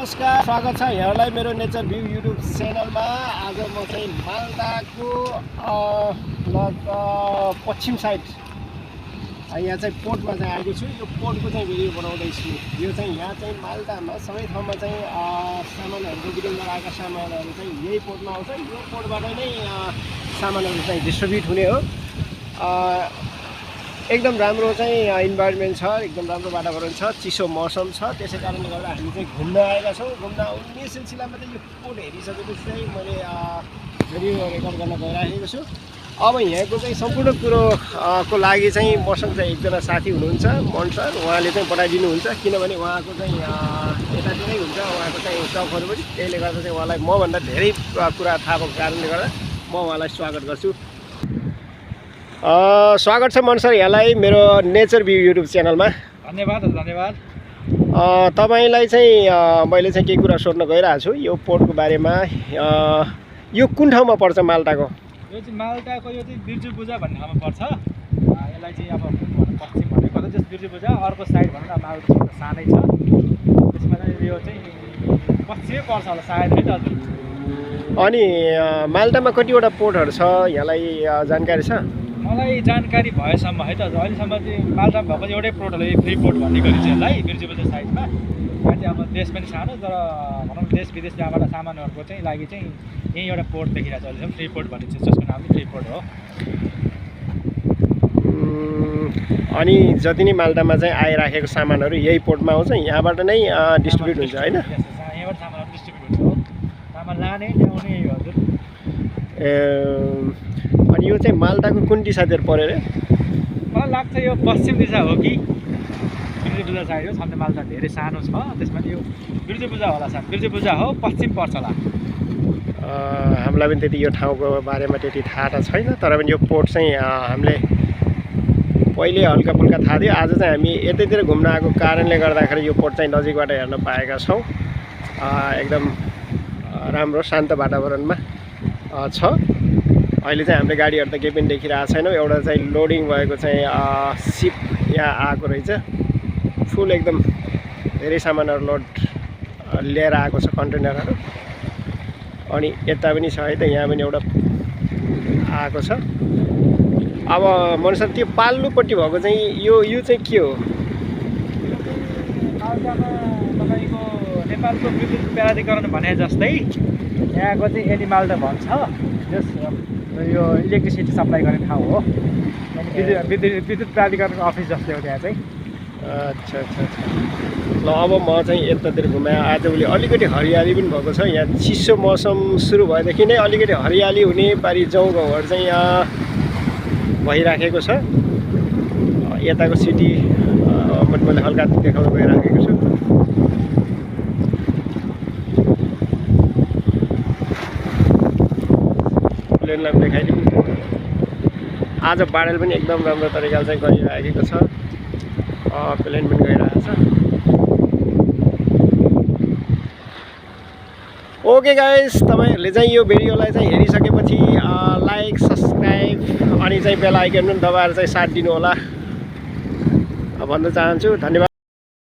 नमस्कार, स्वागत छ यहाँलाई मेरो नेचर भ्यू युट्युब च्यानलमा। आज म चाहिँ मालदाको पश्चिम साइड यहाँ चाहिँ पोर्टमा चाहिँ आएको छु। यो पोर्टको चाहिँ भिडियो बनाउँदैछु। यो चाहिँ यहाँ चाहिँ मालदामा सबै ठाउँमा चाहिँ सामानहरू बिक्री गराएका सामानहरू चाहिँ यही पोर्टमा आउँछ। यो पोर्टबाट नै सामानहरू चाहिँ डिस्ट्रिब्युट हुने हो। एकदम राम्रो चाहिँ इन्भाइरोमेन्ट छ, एकदम राम्रो वातावरण छ, चिसो मौसम छ। त्यसै कारणले गर्दा हामी चाहिँ घुम्न आएका छौँ। घुम्न आउने सिलसिलामा चाहिँ यो पोर्ट हेरिसकेपछि चाहिँ मैले भिडियो रेकर्ड गर्न गइराखेको छु। अब यहाँको चाहिँ सम्पूर्ण कुरोको लागि चाहिँ मसँग चाहिँ एकजना साथी हुनुहुन्छ, मन सर। उहाँले चाहिँ पठाइदिनुहुन्छ, किनभने उहाँको चाहिँ यतातिरै हुन्छ उहाँको चाहिँ टकहरू पनि। त्यसले गर्दा चाहिँ उहाँलाई मभन्दा धेरै कुरा थाहा भएको कारणले गर्दा म उहाँलाई स्वागत गर्छु। स्वागत छ मन सर यहाँलाई मेरो नेचर भ्यू युट्युब च्यानलमा। धन्यवाद धन्यवाद। तपाईँलाई चाहिँ मैले चाहिँ केही कुरा सोध्न गइरहेको छु यो पोर्टको बारेमा। यो कुन ठाउँमा पर्छ माल्टाको? यो चाहिँ माल्टाको यो चाहिँ बिर्जु पूजा भन्ने ठाउँमा पर्छ। यसलाई चाहिँ अब पश्चिम भनेको त जस बिर्जु पूजा, अर्को साइड भनौँ न माल्टा सानै छ। त्यसमा चाहिँ यो चाहिँ पश्चिमै पर्छ होला सायद है दाजु। अनि माल्टामा कतिवटा पोर्टहरू छ यहाँलाई जानकारी छ? मलाई जानकारी भएसम्म है त अहिलेसम्म चाहिँ माल्टामा भएको एउटै पोर्ट हो, फ्री पोर्ट भन्ने गरिन्छ यसलाई बिर्जु पूजा साइडमा। यहाँ चाहिँ अब देश पनि सानो, तर भनौँ देश विदेश जहाँबाट सामानहरूको चाहिँ लागि चाहिँ यहीँ एउटा पोर्ट देखिरहेको छ अहिलेसम्म, फ्री पोर्ट भनिन्छ, जसको नाम चाहिँ फ्री पोर्ट हो। अनि जति नै माल्टामा चाहिँ आइराखेको सामानहरू यही पोर्टमा आउँछ, यहाँबाट नै डिस्ट्रिब्युट हुन्छ होइन? यहाँबाट सामानहरू डिस्ट्रिब्युट हुन्छ हो, सामान लाने ल्याउने हजुर। अनि यो चाहिँ माल्टाको कुन दिशातिर पऱ्यो अरे? मलाई लाग्छ यो पश्चिम दिशा हो कि बिर्जु पूजा साइड हो। सामने माल्टा धेरै सानो छ, त्यसमा यो बिर्जु पूजा होला सायद। बिर्जु पूजा हो, पश्चिम पर्छ होला। हामीलाई पनि त्यति यो ठाउँको बारेमा त्यति थाहा त छैन, तर पनि यो पोर्ट चाहिँ हामीले पहिले हल्का फुल्का थाहा थियो। आज चाहिँ हामी यतैतिर घुम्न आएको कारणले गर्दाखेरि यो पोर्ट चाहिँ नजिकबाट हेर्न पाएका छौँ। एकदम राम्रो शान्त वातावरणमा छ। अहिले चाहिँ हामीले गाडीहरू त केही पनि देखिरहेको छैनौँ। एउटा चाहिँ लोडिङ भएको चाहिँ सिप यहाँ आएको रहेछ, फुल एकदम धेरै सामानहरू लोड लिएर आएको छ, कन्टेनरहरू। अनि यता पनि छ है त, यहाँ पनि एउटा आएको छ। अब मनुष्य त्यो पाल्नुपट्टि भएको चाहिँ यो चाहिँ के हो? माल्टामा तपाईँको नेपालको विद्युत प्राधिकरण भने जस्तै यहाँको चाहिँ एली माल्टा भन्छ। जस यो इलेक्ट्रिसिटी सप्लाई गर्ने ठाउँ हो, विद्युत प्राधिकरणको अफिस जस्तै हो त्यहाँ चाहिँ। अच्छा अच्छा अच्छा। ल अब म चाहिँ यतातिर घुमाएँ। आजभोलि अलिकति हरियाली पनि भएको छ। यहाँ चिसो मौसम सुरु भएदेखि नै अलिकति हरियाली हुने पारी गाउँहरू चाहिँ यहाँ भइराखेको छ। यताको सिटी पनि मैले हल्का देखाउन गइराखेको छु। प्लेनलाई पनि देखाइदिउँ। आज बादल पनि एकदम राम्रो तरिकाले चाहिँ गरिराखेको छ। प्लेन पनि गइरहेको छ। ओके गाइस, तपाईँहरूले चाहिँ यो भिडियोलाई चाहिँ हेरिसकेपछि लाइक, सब्सक्राइब अनि चाहिँ बेल आइकन पनि दबाएर चाहिँ साथ दिनु होला भन्न चाहन्छु। धन्यवाद।